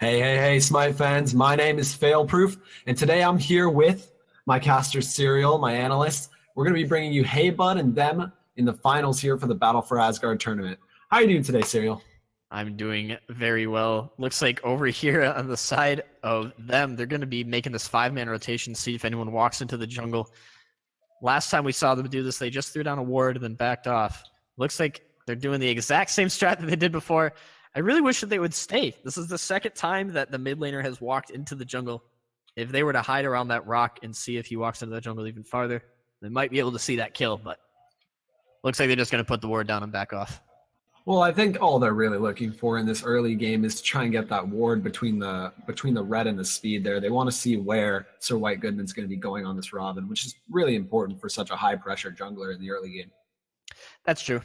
Hey, Smite fans. My name is Failproof, and today I'm here with my caster Serial, my analyst. We're going to be bringing you Hey Bud and them in the finals here for the Battle for Asgard tournament. How are you doing today, Serial? I'm doing very well. Looks like over here on the side of them, they're going to be making this 5-man rotation, see if anyone walks into the jungle. Last time we saw them do this, they just threw down a ward and then backed off. Looks like they're doing the exact same strat that they did before. I really wish that they would stay. This is the second time that the mid laner has walked into the jungle. If they were to hide around that rock and see if he walks into the jungle even farther, they might be able to see that kill, but looks like they're just going to put the ward down and back off. Well, I think all they're really looking for in this early game is to try and get that ward between the red and the speed there. They want to see where Sir White Goodman's going to be going on this Robin, which is really important for such a high-pressure jungler in the early game. That's true.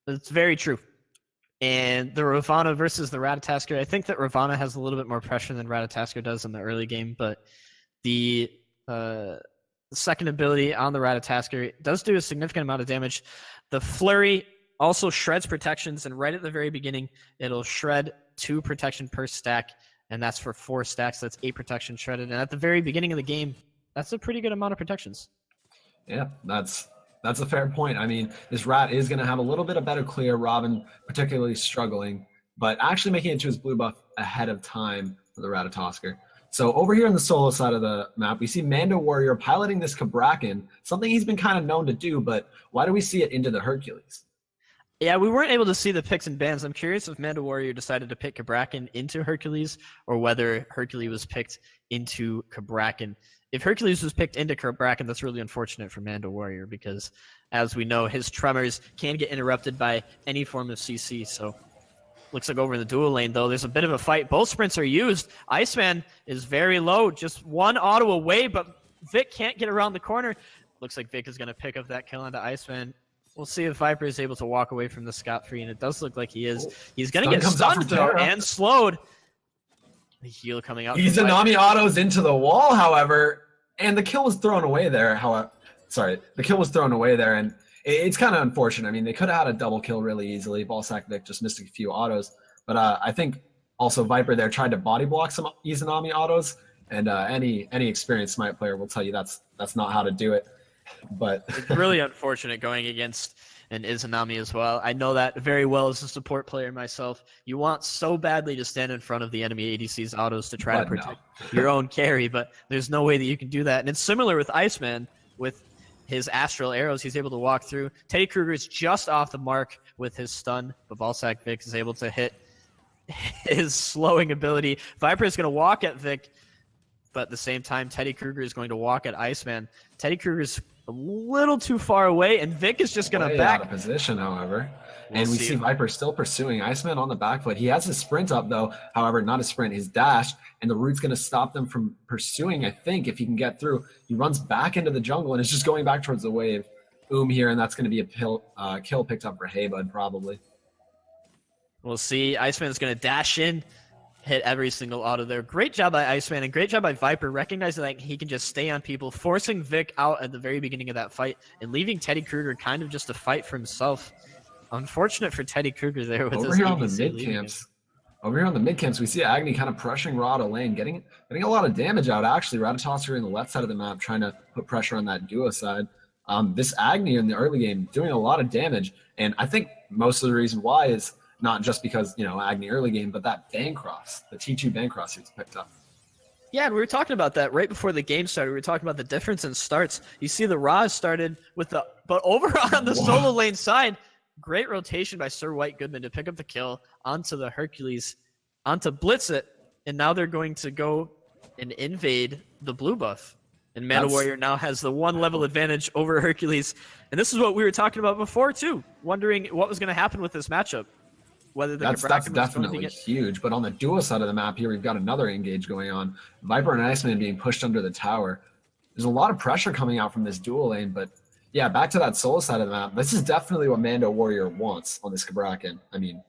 It's very true. And the Ravana versus the Ratatasker, I think that Ravana has a little bit more pressure than Ratatasker does in the early game, but the second ability on the Ratatasker does do a significant amount of damage. The Flurry also shreds protections, and right at the very beginning, it'll shred 2 protection per stack, and that's for 4 stacks. That's 8 protection shredded. And at the very beginning of the game, that's a pretty good amount of protections. Yeah, that's a fair point. I mean, this Rat is going to have a little bit of better clear. Robin particularly struggling, but actually making it to his blue buff ahead of time for the Ratatosker. So over here on the solo side of the map, we see Mando Warrior piloting this Cabrakan, something he's been kind of known to do, but why do we see it into the Hercules? Yeah, we weren't able to see the picks and bans. I'm curious if Mando Warrior decided to pick Cabrakan into Hercules or whether Hercules was picked into Cabrakan. If Hercules was picked into Cabrakan, that's really unfortunate for Mando Warrior because, as we know, his tremors can get interrupted by any form of CC. So, looks like over in the dual lane, though, there's a bit of a fight. Both sprints are used. Iceman is very low, just one auto away, but Vic can't get around the corner. Looks like Vic is going to pick up that kill onto Iceman. We'll see if Viper is able to walk away from the scot-free, and it does look like he is. He's going to get stunned, though, and slowed. The heal coming out. Izanami autos into the wall, however, and the kill was thrown away there. The kill was thrown away there, and it's kind of unfortunate. I mean, they could have had a double kill really easily. Ballsack Vic just missed a few autos, but I think also Viper there tried to body block some Izanami autos, and any experienced Smite player will tell you that's not how to do it. But it's really unfortunate going against an Izanami as well. I know that very well as a support player myself. You want so badly to stand in front of the enemy ADC's autos to try to protect your own carry, but there's no way that you can do that. And it's similar with Iceman. With his astral arrows, he's able to walk through. Teddy Kruger is just off the mark with his stun, but Ballsack Vic is able to hit his slowing ability. Viper is going to walk at Vic, but at the same time, Teddy Kruger is going to walk at Iceman. Teddy Kruger's a little too far away, and Vic is just going to back. Out of position, however. And we see Viper still pursuing Iceman on the back foot. He has his sprint up, though. However, not a sprint, his dash, and the root's going to stop them from pursuing, I think, if he can get through. He runs back into the jungle, and is just going back towards the wave. Here, and that's going to be a kill picked up for Heybud, probably. We'll see. Iceman's going to dash in, hit every single auto there. Great job by Iceman and great job by Viper, recognizing that he can just stay on people, forcing Vic out at the very beginning of that fight and leaving Teddy Kruger kind of just to fight for himself. Unfortunate for Teddy Kruger there with over here on the mid camps. Over here on the mid camps, we see Agni kind of pressuring Rada lane, getting a lot of damage out. Actually, Ratatosker in the left side of the map trying to put pressure on that duo side. This Agni in the early game doing a lot of damage, and I think most of the reason why is not just because, Agni early game, but that Bancross, the T2 Bancross he's picked up. Yeah, and we were talking about that right before the game started. We were talking about the difference in starts. You see the Raz started with but over on the solo lane side, great rotation by Sir White Goodman to pick up the kill onto the Hercules, onto Blitz it, and now they're going to go and invade the blue buff. And Mando Warrior now has the 1 level advantage over Hercules. And this is what we were talking about before, too, wondering what was going to happen with this matchup. That's definitely huge. But on the duo side of the map here, we've got another engage going on. Viper and Iceman being pushed under the tower. There's a lot of pressure coming out from this dual lane, but yeah, back to that solo side of the map. This is definitely what Mando Warrior wants on this Cabrakan. I mean,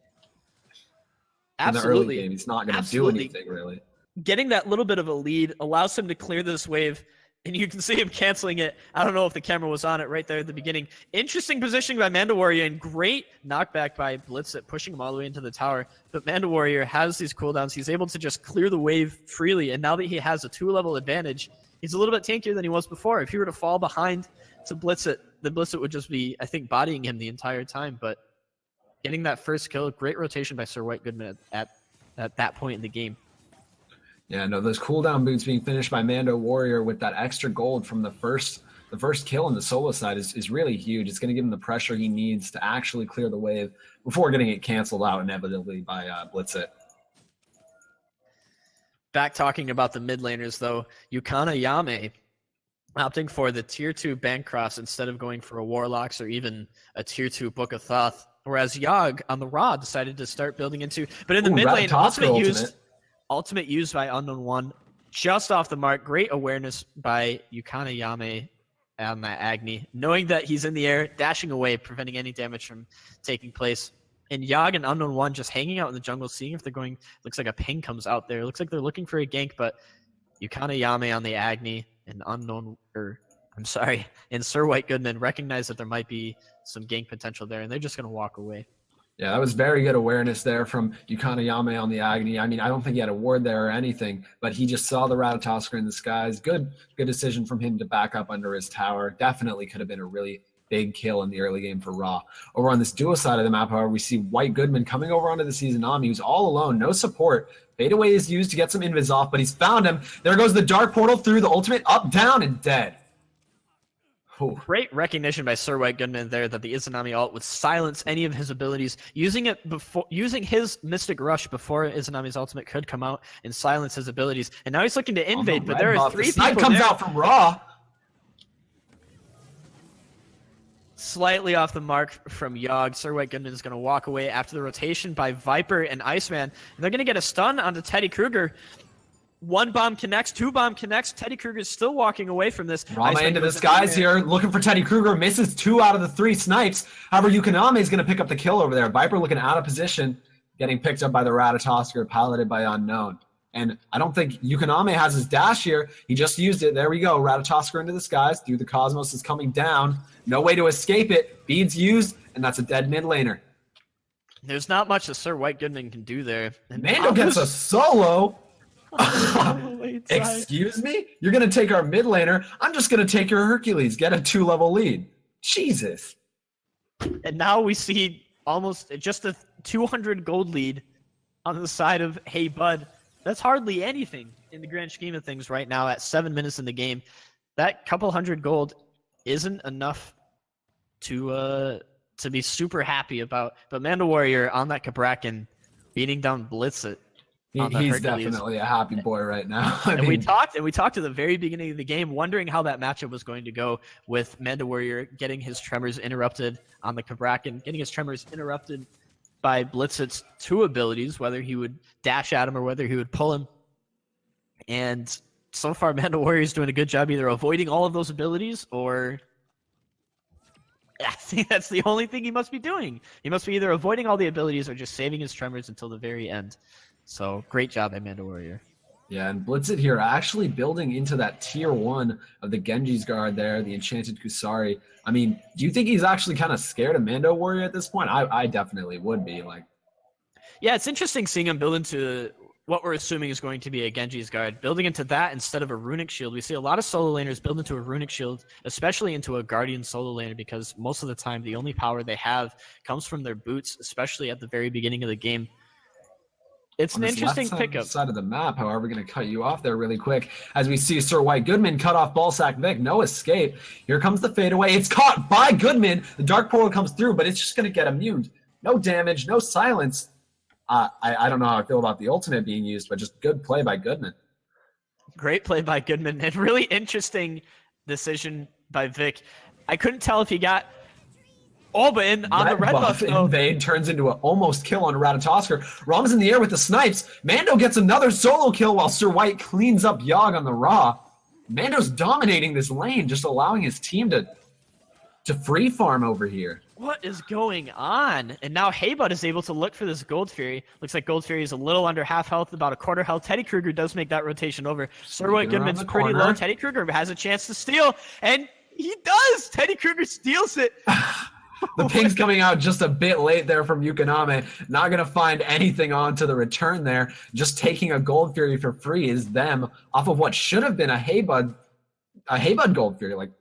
absolutely. In the early game, he's not going to do anything really. Getting that little bit of a lead allows him to clear this wave And you can see him canceling it. I don't know if the camera was on it right there at the beginning. Interesting positioning by Manda Warrior and great knockback by Blitzit, pushing him all the way into the tower. But Manda Warrior has these cooldowns. He's able to just clear the wave freely. And now that he has a 2-level advantage, he's a little bit tankier than he was before. If he were to fall behind to Blitzit, then Blitzit would just be, I think, bodying him the entire time. But getting that first kill, great rotation by Sir White Goodman at that point in the game. Yeah, no, those cooldown boots being finished by Mando Warrior with that extra gold from the first kill on the solo side is really huge. It's going to give him the pressure he needs to actually clear the wave before getting it canceled out inevitably by Blitzit. Back talking about the mid laners, though, Yukana Yame opting for the tier 2 Bancross instead of going for a Warlocks or even a tier 2 Book of Thoth, whereas Yogg on the Raw decided to start building into. But in the mid lane, ultimate used by Unknown One, just off the mark. Great awareness by Yukana Yame on that Agni, knowing that he's in the air, dashing away, preventing any damage from taking place. And Yogg and Unknown One just hanging out in the jungle, seeing if they're going. Looks like a ping comes out there. Looks like they're looking for a gank, but Yukana Yame on the Agni and and Sir White Goodman recognize that there might be some gank potential there, and they're just going to walk away. Yeah, that was very good awareness there from Yukana Yame on the Agni. I mean, I don't think he had a ward there or anything, but he just saw the Ratatoskr in the skies. Good decision from him to back up under his tower. Definitely could have been a really big kill in the early game for Raw. Over on this duo side of the map, however, we see White Goodman coming over onto the Seasonami. He was all alone, no support. Fade away is used to get some invis off, but he's found him. There goes the Dark Portal through the ultimate, up, down, and dead. Ooh. Great recognition by Sir White Goodman there that the Izanami ult would silence any of his abilities, using his Mystic Rush before Izanami's ultimate could come out and silence his abilities. And now he's looking to invade, but there are 3 people Smite comes out from Raw. Slightly off the mark from Yogg. Sir White Goodman is going to walk away after the rotation by Viper and Iceman. And they're going to get a stun onto Teddy Kruger. 1 bomb connects, 2 bomb connects. Teddy Kruger is still walking away from this. Rama into the skies here, looking for Teddy Kruger. Misses 2 out of the 3 snipes. However, Yukaname is going to pick up the kill over there. Viper looking out of position, getting picked up by the Ratatoskr, piloted by Unknown. And I don't think Yukaname has his dash here. He just used it. There we go. Ratatoskr into the skies. Through the Cosmos is coming down. No way to escape it. Beads used, and that's a dead mid laner. There's not much that Sir White Goodman can do there. And Mando gets a solo. Excuse me? You're going to take our mid laner? I'm just going to take your Hercules. Get a 2-level lead. Jesus. And now we see almost just a 200 gold lead on the side of Hey Bud. That's hardly anything in the grand scheme of things right now at 7 minutes in the game. That couple hundred gold isn't enough to be super happy about. But Manda Warrior on that Cabrakan beating down Blitzit. He's definitely a happy boy right now. We talked at the very beginning of the game, wondering how that matchup was going to go with Manda Warrior getting his tremors interrupted on the Cabrakan, getting his tremors interrupted by Blitzit's 2 abilities, whether he would dash at him or whether he would pull him. And so far, Manda Warrior is doing a good job either avoiding all of those abilities or I think that's the only thing he must be doing. He must be either avoiding all the abilities or just saving his tremors until the very end. So great job, Manda Warrior. Yeah, and Blitzit here actually building into that tier 1 of the Genji's Guard there, the Enchanted Kusari. I mean, do you think he's actually kind of scared of Mando Warrior at this point? I definitely would be. Yeah, it's interesting seeing him build into what we're assuming is going to be a Genji's Guard, building into that instead of a Runic Shield. We see a lot of solo laners build into a Runic Shield, especially into a Guardian solo laner, because most of the time the only power they have comes from their boots, especially at the very beginning of the game. It's an interesting pickup. Side of the map, however, we're going to cut you off there really quick as we see Sir White Goodman cut off Ballsack Vic. No escape. Here comes the fadeaway. It's caught by Goodman. The Dark Portal comes through, but it's just going to get immune. No damage, no silence. I don't know how I feel about the ultimate being used, but just good play by Goodman. Great play by Goodman, and really interesting decision by Vic. I couldn't tell if he got Alban on the red buff. Invade turns into an almost kill on Ratatoskr. Rom's in the air with the snipes. Mando gets another solo kill while Sir White cleans up Yogg on the Raw. Mando's dominating this lane, just allowing his team to free farm over here. What is going on? And now Heybud is able to look for this Gold Fury. Looks like Gold Fury is a little under half health, about a quarter health. Teddy Kruger does make that rotation over. Sir White Goodman's pretty low. Teddy Kruger has a chance to steal, and he does! Teddy Kruger steals it. The ping's coming out just a bit late there from Yukoname. Not going to find anything onto the return there. Just taking a Gold Fury for free is them off of what should have been a Heybud Gold Fury. Like,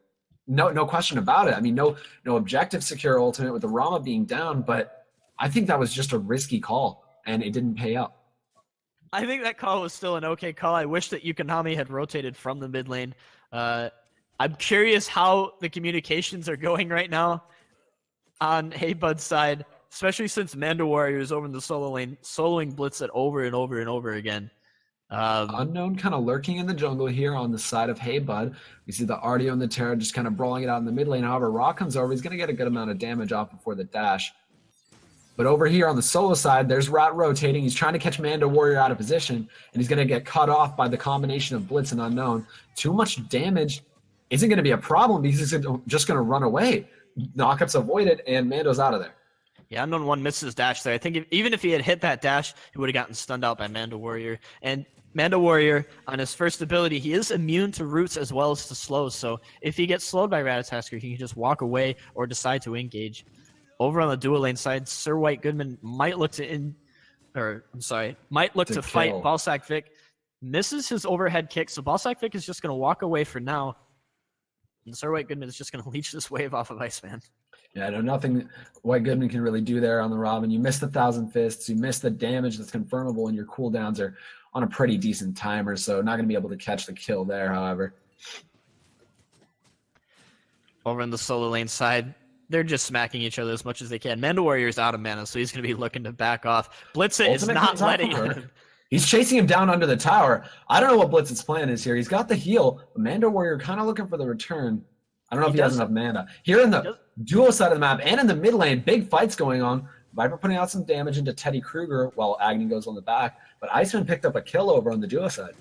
no question about it. I mean, no objective secure ultimate with the Rama being down, but I think that was just a risky call, and it didn't pay up. I think that call was still an okay call. I wish that Yukonami had rotated from the mid lane. I'm curious how the communications are going right now on Heybud's side, especially since Mando Warrior is over in the solo lane, soloing Blitz it over and over and over again. Unknown kind of lurking in the jungle here on the side of Heybud. We see the Artio and the Terra just kind of brawling it out in the mid lane. However, Ra comes over. He's going to get a good amount of damage off before the dash. But over here on the solo side, there's Rat rotating. He's trying to catch Mando Warrior out of position, and he's going to get cut off by the combination of Blitz and Unknown. Too much damage isn't going to be a problem because he's just going to run away. Knockup's avoided, and Mando's out of there. Yeah, Unknown One misses dash there. I think even if he had hit that dash, he would have gotten stunned out by Mando Warrior. And Mando Warrior, on his first ability, he is immune to roots as well as to slows. So if he gets slowed by Ratatasker, he can just walk away or decide to engage. Over on the dual lane side, Sir White Goodman might look to fight Balsac Vic. Misses his overhead kick, so Balsac Vic is just going to walk away for now. And Sir White Goodman is just going to leech this wave off of Iceman. Yeah, nothing White Goodman can really do there on the Robin. You miss the 1,000 Fists. You miss the damage that's confirmable, and your cooldowns are on a pretty decent timer, so not going to be able to catch the kill there, however. Over in the solo lane side, they're just smacking each other as much as they can. Mando Warrior's out of mana, so he's going to be looking to back off. Blitzit is not letting him. He's chasing him down under the tower. I don't know what Blitz's plan is here. He's got the heal. Mando Warrior kind of looking for the return. I don't know if he has enough mana. Here in the duo side of the map and in the mid lane, big fights going on. Viper putting out some damage into Teddy Kruger while Agni goes on the back. But Iceman picked up a kill over on the duo side.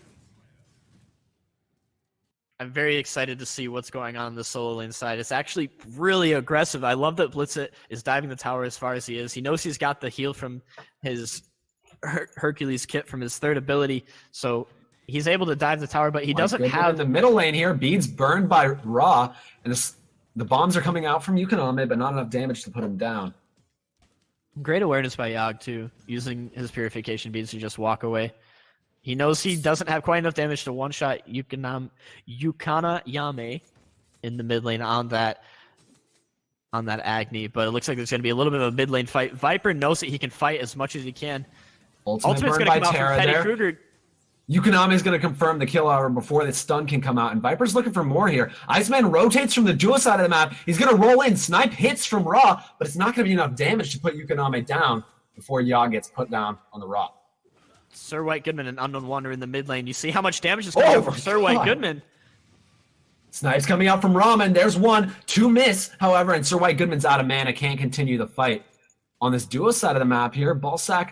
I'm very excited to see what's going on the solo lane side. It's actually really aggressive. I love that Blitzit is diving the tower as far as he is. He knows he's got the heal from his Hercules kit from his third ability, so he's able to dive the tower, but he doesn't have... In the middle lane here, Bede's burned by Ra, and the bombs are coming out from Yukoname, but not enough damage to put him down. Great awareness by Yogg, too, using his purification beads to just walk away. He knows he doesn't have quite enough damage to one-shot Yukana Yame in the mid lane on that Agni, but it looks like there's going to be a little bit of a mid lane fight. Viper knows that he can fight as much as he can. Ultimate's going to come out from Teddy Kruger. Yukonami is going to confirm the kill hour before the stun can come out, and Viper's looking for more here. Iceman rotates from the dual side of the map. He's going to roll in. Snipe hits from Ra, but it's not going to be enough damage to put Yukonami down before Yogg gets put down on the Ra. Sir White Goodman and Unknown Wonder in the mid lane. You see how much damage is coming from Sir White Goodman. Snipes coming out from Ramen. There's one. Two miss, however, and Sir White Goodman's out of mana. Can't continue the fight. On this duo side of the map here, Balsac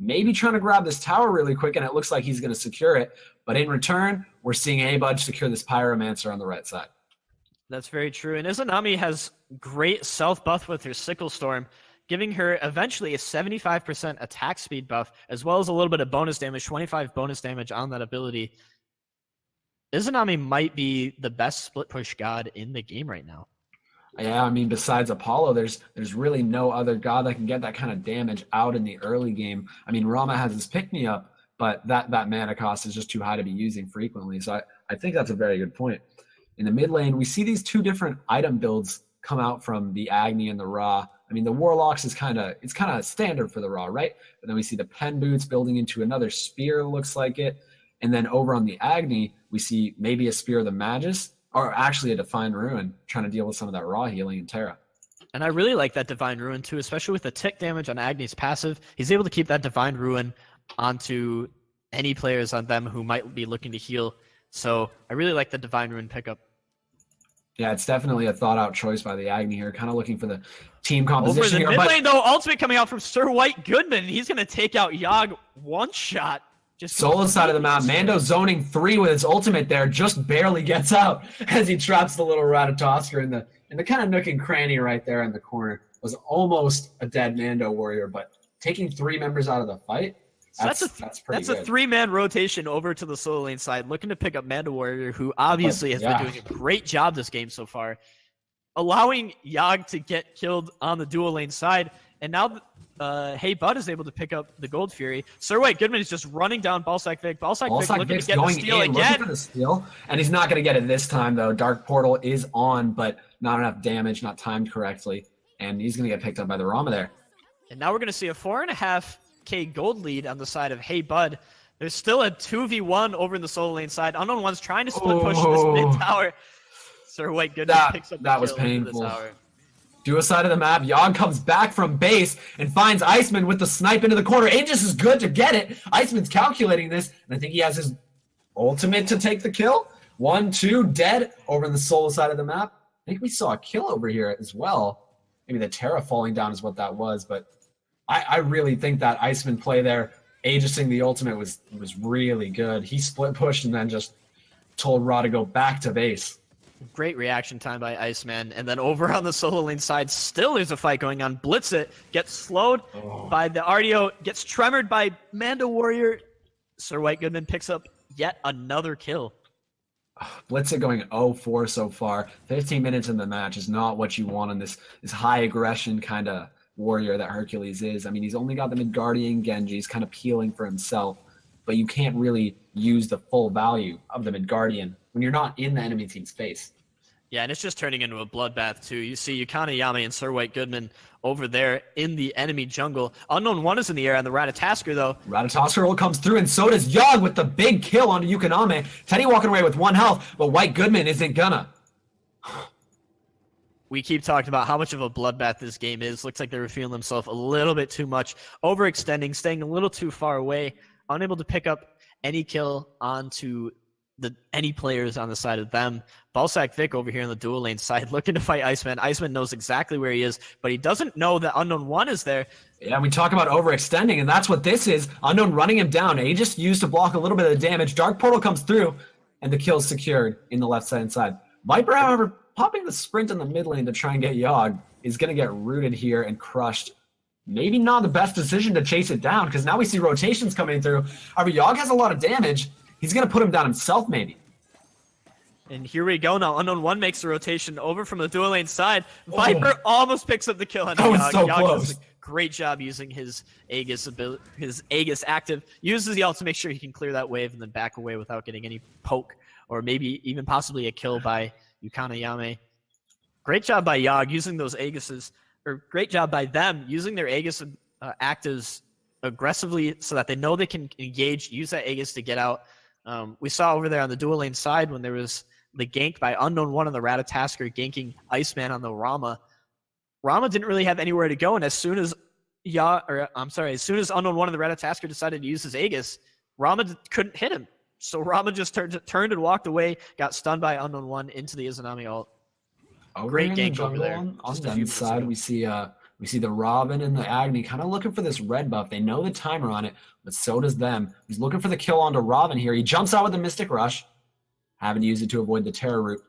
maybe trying to grab this tower really quick, and it looks like he's going to secure it. But in return, we're seeing Abud secure this Pyromancer on the right side. That's very true. And Izanami has great self buff with her Sickle Storm, giving her eventually a 75% attack speed buff, as well as a little bit of bonus damage, 25 bonus damage on that ability. Izanami might be the best split push god in the game right now. Yeah, I mean, besides Apollo, there's really no other god that can get that kind of damage out in the early game. I mean, Rama has his pick-me-up, but that mana cost is just too high to be using frequently. So I think that's a very good point. In the mid lane, we see these two different item builds come out from the Agni and the Ra. I mean, the Warlocks is kind of standard for the Ra, right? But then we see the Pen Boots building into another Spear, looks like it. And then over on the Agni, we see maybe a Spear of the Magus, or actually a Divine Ruin, trying to deal with some of that Raw healing in Terra. And I really like that Divine Ruin too, especially with the tick damage on Agni's passive. He's able to keep that Divine Ruin onto any players on them who might be looking to heal. So I really like the Divine Ruin pickup. Yeah, it's definitely a thought-out choice by the Agni here, kind of looking for the team composition here. Over the mid lane, though, ultimate coming out from Sir White Goodman. He's going to take out Yogg one shot. Just solo side of the map, Mando zoning 3 with his ultimate there, just barely gets out as he traps the little Ratatosker And the kind of nook and cranny right there in the corner was almost a dead Mando warrior, but taking 3 members out of the fight, that's pretty good. A 3-man rotation over to the solo lane side, looking to pick up Mando Warrior, who obviously has been doing a great job this game so far, allowing Yogg to get killed on the dual lane side. And now Hey Bud is able to pick up the Gold Fury. Sir White Goodman is just running down Balsac Vic. Balsac Vic looking to get the steal again. Looking for the steal, and he's not going to get it this time, though. Dark Portal is on, but not enough damage, not timed correctly. And he's going to get picked up by the Rama there. And now we're going to see a 4.5k gold lead on the side of Hey Bud. There's still a 2v1 over in the solo lane side. Unknown One's trying to split push this mid tower. Sir White Goodman picks up the that was kill painful. the tower. Duo side of the map, Yogg comes back from base and finds Iceman with the snipe into the corner. Aegis is good to get it. Iceman's calculating this, and I think he has his ultimate to take the kill. 1, 2, dead over in the solo side of the map. I think we saw a kill over here as well. Maybe the Terra falling down is what that was, but I really think that Iceman play there, Aegising the ultimate was really good. He split pushed and then just told Ra to go back to base. Great reaction time by Iceman. And then over on the solo lane side, still there's a fight going on. Blitzit gets slowed by the RDO, gets tremored by Mando Warrior. Sir White Goodman picks up yet another kill. Blitzit going 0-4 so far. 15 minutes in the match is not what you want on this high aggression kind of warrior that Hercules is. I mean, he's only got the Midgardian Genji. He's kind of peeling for himself, but you can't really use the full value of the Midgardian when you're not in the enemy team's face. Yeah, and it's just turning into a bloodbath, too. You see Yukana Yami and Sir White Goodman over there in the enemy jungle. Unknown One is in the air on the Ratatasker, though. Ratatasker comes through, and so does Yogg with the big kill onto Yukaname. Teddy walking away with 1 health, but White Goodman isn't gonna. We keep talking about how much of a bloodbath this game is. Looks like they were feeling themselves a little bit too much, overextending, staying a little too far away, unable to pick up any kill onto any players on the side of them. Balsac Vic over here on the dual lane side looking to fight Iceman. Iceman knows exactly where he is, but he doesn't know that Unknown One is there. Yeah, we talk about overextending, and that's what this is. Unknown running him down. Aegis used to block a little bit of the damage. Dark Portal comes through, and the kill's secured in the left side. Viper, however, popping the sprint in the mid lane to try and get Yogg is going to get rooted here and crushed. Maybe not the best decision to chase it down, because now we see rotations coming through. However, Yogg has a lot of damage. He's going to put him down himself, maybe. And here we go now. Unknown One makes the rotation over from the dual lane side. Viper almost picks up the kill on Yogg. Was so Yogg close. does a great job using his Aegis ability, his Aegis active. Uses the ult to make sure he can clear that wave and then back away without getting any poke or maybe even possibly a kill by Yukana Yame. Great job by Yogg using those Aegises, or great job by them using their Aegis actives aggressively so that they know they can engage, use that Aegis to get out. We saw over there on the dual lane side when there was the gank by Unknown One on the Ratatasker ganking Iceman on the Rama. Rama didn't really have anywhere to go, and as soon as Unknown One on the Ratatasker decided to use his Aegis, Rama couldn't hit him. So Rama just turned and walked away, got stunned by Unknown One into the Izanami ult. Great gank over there. On the side, we see the Robin and the Agni kind of looking for this red buff. They know the timer on it, but so does them. He's looking for the kill onto Robin here. He jumps out with the Mystic Rush, having to use it to avoid the Terror Root.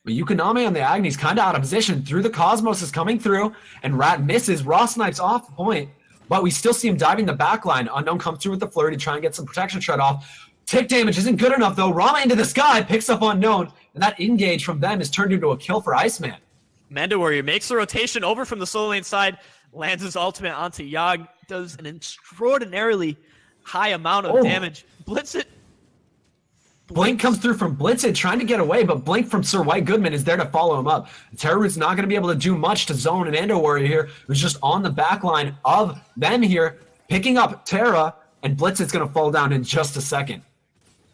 But Yukaname on the Agni's kind of out of position. Through the Cosmos is coming through, and Rat misses. Raw snipes off the point, but we still see him diving the backline. Unknown comes through with the flurry to try and get some protection shut off. Tick damage isn't good enough, though. Rama into the sky, picks up Unknown, and that engage from them is turned into a kill for Iceman. Mando Warrior makes the rotation over from the solo lane side, lands his ultimate onto Yogg, does an extraordinarily high amount of damage. Blink comes through from Blitzit, trying to get away, but Blink from Sir White Goodman is there to follow him up. Terror Root's not going to be able to do much to zone an Mando Warrior here, who's just on the back line of them here, picking up Terra, and Blitzit's going to fall down in just a second.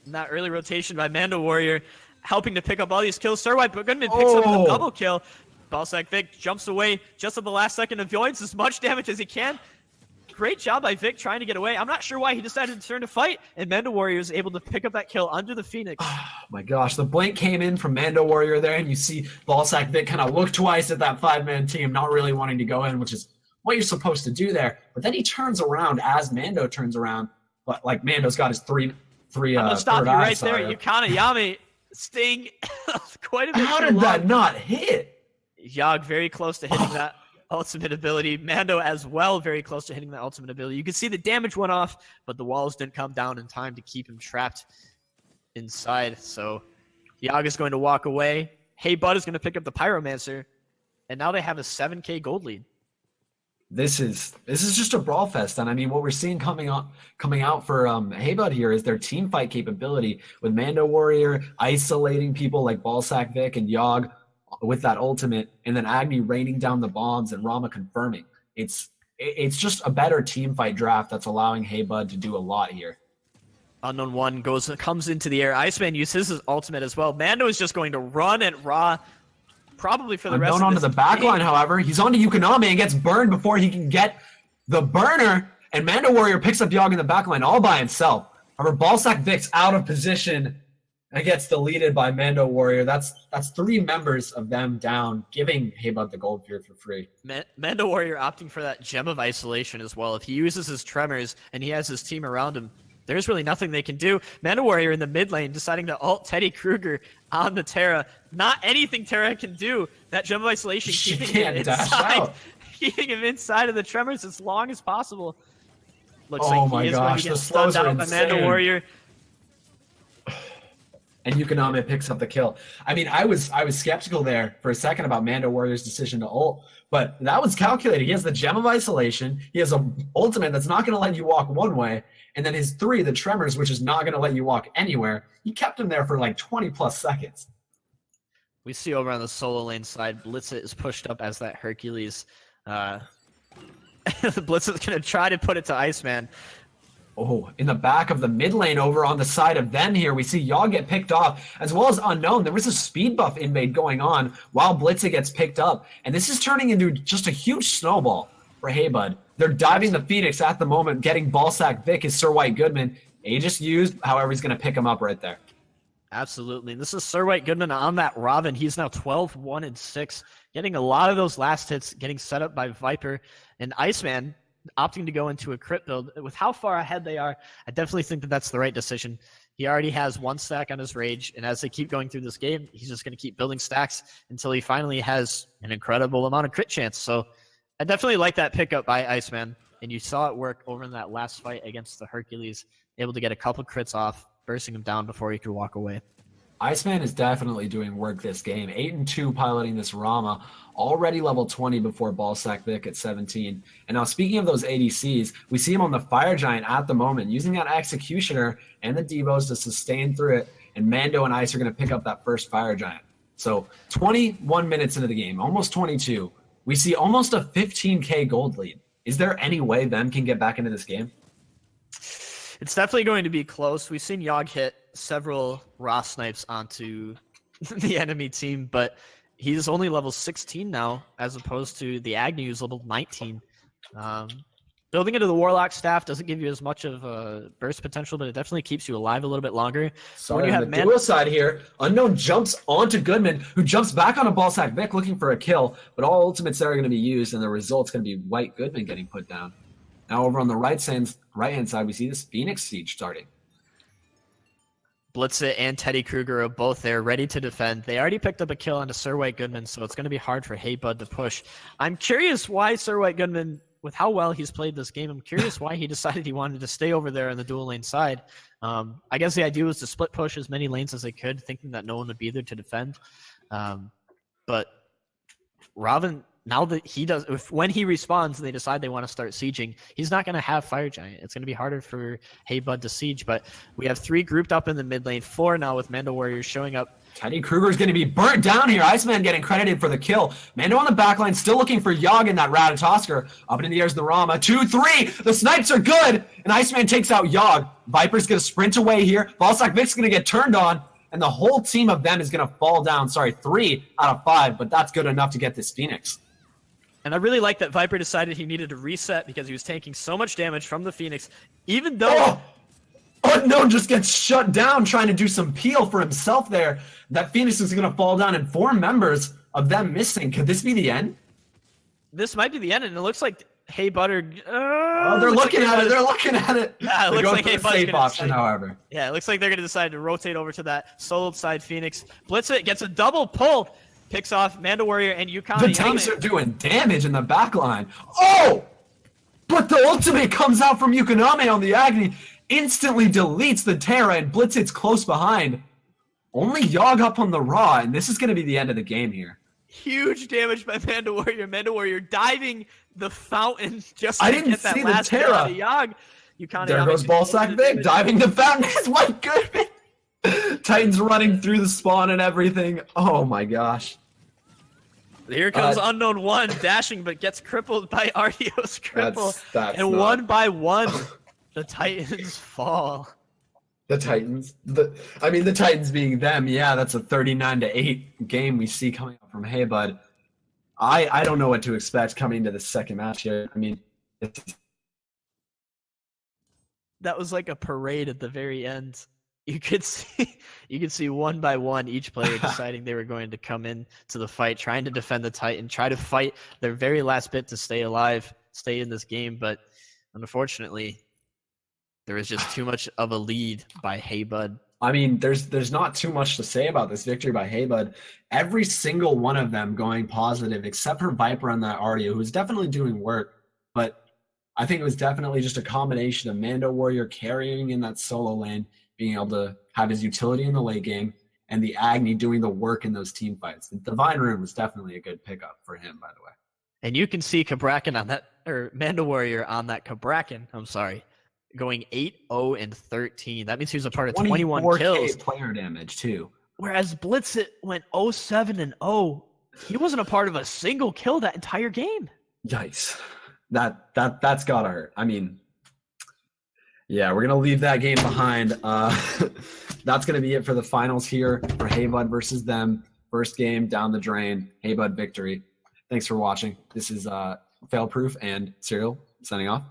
And that early rotation by Mando Warrior, helping to pick up all these kills. Sir White Goodman picks up the double kill. Balsac Vic jumps away just at the last second, avoids as much damage as he can. Great job by Vic trying to get away. I'm not sure why he decided to turn to fight, and Mando Warrior is able to pick up that kill under the Phoenix. Oh my gosh, the blink came in from Mando Warrior there, and you see Balsac Vic kind of look twice at that 5-man team, not really wanting to go in, which is what you're supposed to do there. But then he turns around as Mando turns around, but like Mando's got his three. I'm gonna stop you right there. Yukana Yami staying quite a bit. How did that not hit? Yogg very close to hitting that ultimate ability. Mando as well, very close to hitting that ultimate ability. You can see the damage went off, but the walls didn't come down in time to keep him trapped inside. So Yogg is going to walk away. Hey Bud is going to pick up the Pyromancer, and now they have a 7K gold lead. This is just a brawl fest, and I mean what we're seeing coming out for Hey Bud here is their team fight capability with Mando Warrior isolating people like Ballsack Vic and Yogg with that ultimate, and then Agni raining down the bombs and Rama confirming. It's just a better team fight draft that's allowing Hey Bud to do a lot here. Unknown One comes into the air. Iceman uses his ultimate as well. Mando is just going to run at Ra probably for the rest of onto this the back game. line, however. He's onto Yukonami and gets burned before he can get the burner, and Mando Warrior picks up Yogg in the back line all by himself. However, Ballsack Vic's out of position and gets deleted by Mando Warrior. That's 3 members of them down, giving Hey Bud the gold here for free. Mando Warrior opting for that Gem of Isolation as well. If he uses his Tremors and he has his team around him, there's really nothing they can do. Mando Warrior in the mid lane deciding to ult Teddy Kruger on the Terra. Not anything Terra can do. That Gem of Isolation keeping him inside of the Tremors as long as possible. Looks like he is going to get stunned out by Mando Warrior. And Yukonami picks up the kill. I mean, I was skeptical there for a second about Mando Warrior's decision to ult, but that was calculated. He has the Gem of Isolation. He has an ultimate that's not going to let you walk one way, and then his 3, the Tremors, which is not going to let you walk anywhere. He kept him there for like 20-plus seconds. We see over on the solo lane side, Blitzit is pushed up as that Hercules. Blitzit is going to try to put it to Iceman. Oh, in the back of the mid lane over on the side of them here, we see Yogg get picked off, as well as Unknown. There was a speed buff invade going on while Blitzit gets picked up, and this is turning into just a huge snowball for Hey Bud. They're diving the Phoenix at the moment, getting Ballsack Vic is Sir White Goodman. Aegis used, however, he's going to pick him up right there. Absolutely. And this is Sir White Goodman on that Robin. He's now 12-1-6, getting a lot of those last hits, getting set up by Viper. And Iceman opting to go into a crit build. With how far ahead they are, I definitely think that that's the right decision. He already has 1 stack on his Rage, and as they keep going through this game, he's just going to keep building stacks until he finally has an incredible amount of crit chance. So I definitely like that pickup by Iceman, and you saw it work over in that last fight against the Hercules, able to get a couple crits off, bursting him down before he could walk away. Iceman is definitely doing work this game. 8-2 piloting this Rama, already level 20 before Ballsack Vic at 17. And now speaking of those ADCs, we see him on the Fire Giant at the moment, using that Executioner and the Devos to sustain through it, and Mando and Ice are going to pick up that first Fire Giant. So 21 minutes into the game, almost 22, we see almost a 15K gold lead. Is there any way them can get back into this game? It's definitely going to be close. We've seen Yogg hit several Raw snipes onto the enemy team, but he's only level 16 now, as opposed to the Agni, who's level 19. Building into the Warlock staff doesn't give you as much of a burst potential, but it definitely keeps you alive a little bit longer. So when you have the duo side here, Unknown jumps onto Goodman, who jumps back on a Ballsack Vic looking for a kill, but all ultimates there are going to be used, and the result's going to be White Goodman getting put down. Now over on the right-hand side, we see this Phoenix Siege starting. Blitzit and Teddy Kruger are both there, ready to defend. They already picked up a kill onto Sir White Goodman, so it's going to be hard for Hey Bud to push. I'm curious why Sir White Goodman, with how well he's played this game, I'm curious why he decided he wanted to stay over there on the dual lane side. I guess the idea was to split push as many lanes as they could, thinking that no one would be there to defend. But Robin, now that he does, when he respawns, they decide they want to start sieging. He's not going to have Fire Giant. It's going to be harder for Hey Bud to siege, but we have 3 grouped up in the mid lane, 4 now with Mando Warriors showing up. Teddy Kruger is going to be burnt down here. Iceman getting credited for the kill. Mando on the backline, still looking for Yogg in that Ratatosker. Up into the air is the Rama. 2-3. The snipes are good, and Iceman takes out Yogg. Viper's going to sprint away here. Ballsack Vic's going to get turned on, and the whole team of them is going to fall down. Sorry, 3 out of 5, but that's good enough to get this Phoenix. And I really like that Viper decided he needed to reset because he was taking so much damage from the Phoenix, even though... Unknown just gets shut down trying to do some peel for himself there. That Phoenix is going to fall down, and 4 members of them missing. Could this be the end? This might be the end, and it looks like Hey Butter... they're looking at it. They're looking at it. Yeah, it looks like Hey Butter's safe option, however. Yeah, it looks like they're going to decide to rotate over to that solo side Phoenix. Blitzit gets a double pull. Picks off Manda Warrior and Yukami. The tanks are doing damage in the back line. Oh! But the ultimate comes out from Yukoname on the Agni, instantly deletes the Terra, and Blitzit's close behind. Only Yogg up on the Raw, and this is going to be the end of the game here. Huge damage by Manda Warrior. Manda Warrior diving the fountain just I to didn't get that see the last Terra. hit out of Yogg. Yukami There goes Ballsack Vic, diving the fountain. What good? Titans running through the spawn and everything. Oh my gosh. Here comes Unknown One, dashing, but gets crippled by Ardio's cripple. And one by one, the Titans fall. The Titans. The Titans being them, yeah, that's a 39-8 game we see coming up from Hey Bud. I don't know what to expect coming to the second match here. I mean, that was like a parade at the very end. You could see one by one each player deciding they were going to come in to the fight, trying to defend the Titan, try to fight their very last bit to stay alive, stay in this game. But unfortunately, there was just too much of a lead by Hey Bud. I mean, there's not too much to say about this victory by Hey Bud. Every single one of them going positive, except for Viper on that Ardio, who's definitely doing work. But I think it was definitely just a combination of Manda Warrior carrying in that solo lane, being able to have his utility in the late game, and the Agni doing the work in those team fights. The Divine Rune was definitely a good pickup for him, by the way. And you can see Cabrakan on that, or Manda Warrior on that Cabrakan, going 8-0-13. That means he was a part of 21 kills. Player damage, too. Whereas Blitzit went 0-7-0. He wasn't a part of a single kill that entire game. Yikes. That's gotta hurt. I mean, yeah, we're gonna leave that game behind. That's gonna be it for the finals here for Hey Bud versus them. First game down the drain. Hey Bud victory. Thanks for watching. This is Failproof and Serial signing off.